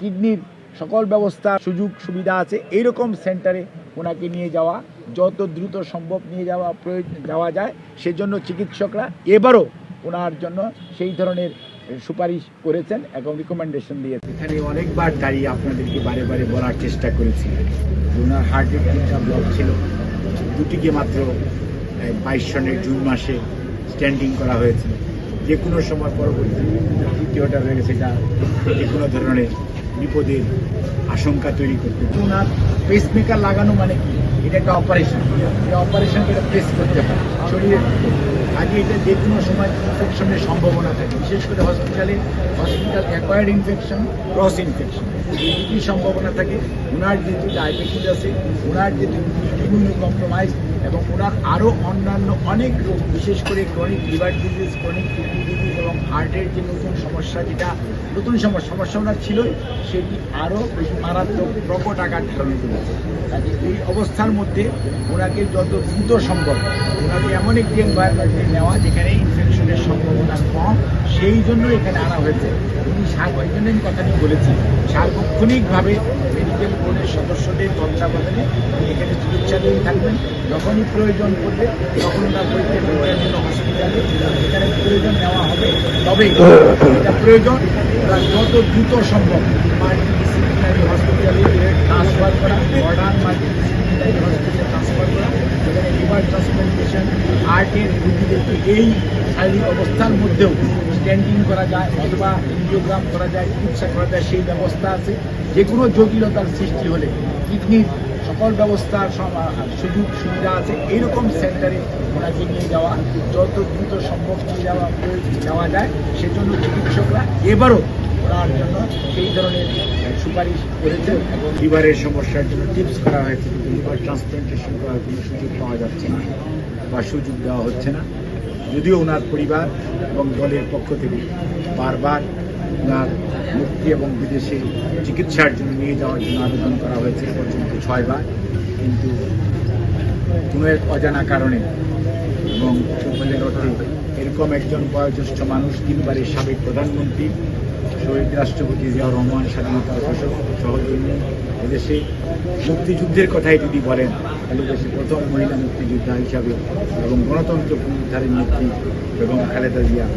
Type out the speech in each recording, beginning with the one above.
কিডনির সকল ব্যবস্থা সুযোগ সুবিধা আছে, এইরকম সেন্টারে ওনাকে নিয়ে যাওয়া, যত দ্রুত সম্ভব নিয়ে যাওয়া যায়, সেজন্য চিকিৎসকরা এবারও ওনার জন্য সেই ধরনের সুপারিশ করেছেন এবং রিকমেন্ডেশন দিয়েছেন। এখানে অনেকবার দাঁড়িয়ে আপনাদেরকে বারে বারে বলার চেষ্টা করেছি, ওনার হার্টের 3টা ব্লক ছিল, দুটিকে মাত্র 22 সনের জুন মাসে স্ট্যান্ডিং করা হয়েছিল। যে কোনো সময় পরবর্তী তৃতীয়টা হয়ে গেছে, এটা যে কোনো ধরনের বিপদের আশঙ্কা তৈরি করতে। ওনার পেসমেকার লাগানো মানে কি, এটা একটা অপারেশন, এই অপারেশনকে এটা ফেস করতে হয় শরীরের আগে। এটা যে কোনো সময় ইনফেকশনের সম্ভাবনা থাকে, বিশেষ করে hospital acquired infection, cross infection, এই দুটি সম্ভাবনা থাকে। ওনার যেহেতু ডায়াবেটিস আছে, ওনার যেহেতু ইমিউনো কম্প্রোমাইজ এবং ওনার আরও অন্যান্য অনেক রোগ, বিশেষ করে chronic liver disease, chronic kidney disease এবং হার্টের যে নতুন সমস্যা, যেটা নতুন সমস্যা ওনার ছিলই, সেটি আরও বেশি মারাত্মক প্রকট আকার ধারণ করেছে। কাজে এই অবস্থার মধ্যে ওনাকে যত দ্রুত সম্ভব ওনাকে এমন একটি এনভায়রনমেন্টে নেওয়া যেখানে ইনফেকশনের সম্ভাবনা কম, সেই জন্য এখানে আনা হয়েছে। উনি সার্বজনীন কথাটি বলেছি, সার্বক্ষণিকভাবে মেডিকেল বোর্ডের সদস্যদের তত্ত্বাবধানে এখানে চিকিৎসাধীন থাকবেন। যখনই প্রয়োজন পড়বে তখন ওনার পরীক্ষা করার জন্য হসপিটালে এখানে প্রয়োজন নেওয়া হবে। তবে এটা প্রয়োজন যত দ্রুত সম্ভব মাল্টিডিসিপ্লিনারি হসপিটালে ট্রান্সফার করা, মডার্ন মাল্টিডিসিপ্লিনারি হসপিটালে ট্রান্সফার করা, যেখানে লিভার ট্রান্সপ্লান্টেশন, হার্টের রোগীদেরকে এই শারীরিক অবস্থার মধ্যেও স্ট্যান্ডিং করা যায় অথবা এনজিওগ্রাম করা যায়, চিকিৎসা করা যায়, সেই ব্যবস্থা আছে। যে কোনো জটিলতার সৃষ্টি হলে কিডনির সকল ব্যবস্থার সুযোগ সুবিধা আছে। এইরকম সেন্টারে ওনাকে নিয়ে যাওয়া, যত দ্রুত সম্ভব নিয়ে যাওয়া যায়, সেজন্য চিকিৎসকরা এবারও ওনার জন্য সেই ধরনের সুপারিশ করেছেন এবং লিভারের সমস্যার জন্য টিপস করা হয়েছে। কিন্তু লিভার ট্রান্সপ্লান্টেশন করার কোনো সুযোগ পাওয়া যাচ্ছে না বা সুযোগ দেওয়া হচ্ছে না, যদিও ওনার পরিবার এবং দলের পক্ষ থেকে বারবার ওনার মুক্তি এবং বিদেশে চিকিৎসার জন্য নিয়ে যাওয়ার জন্য আবেদন করা হয়েছে পর্যন্ত 6 বার, কিন্তু কোনো এক অজানা কারণে এবং সত্যিকার অর্থে এরকম একজন বয়োজ্যেষ্ঠ মানুষ, 3 বারের সাবেক প্রধানমন্ত্রী, শহীদ রাষ্ট্রপতি জিয়াউর রহমান, স্বাধীনতার ঘোষক সহ এদেশে মুক্তিযুদ্ধের কথাই যদি বলেন তাহলে দেশে প্রথম মহিলা মুক্তিযোদ্ধা হিসাবে এবং গণতন্ত্র পুনরুদ্ধারের নেত্রী এবং খালেদা জিয়া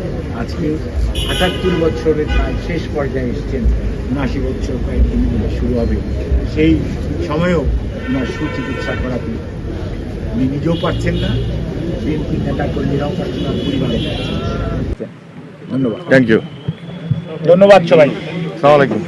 আজকে 78 বছরের প্রায় শেষ পর্যায়ে এসছেন। 79 বছর কয়েকদিন শুরু হবে, সেই সময়েও ওনার সুচিকিৎসা করাতে উনি নিজেও পারছেন না, বিএনপি নেতা কর্মীরাও পারছেন না, পরিবারে পাচ্ছেন। ধন্যবাদ, থ্যাংক ইউ, ধন্যবাদ সবাই। আসসালামু আলাইকুম।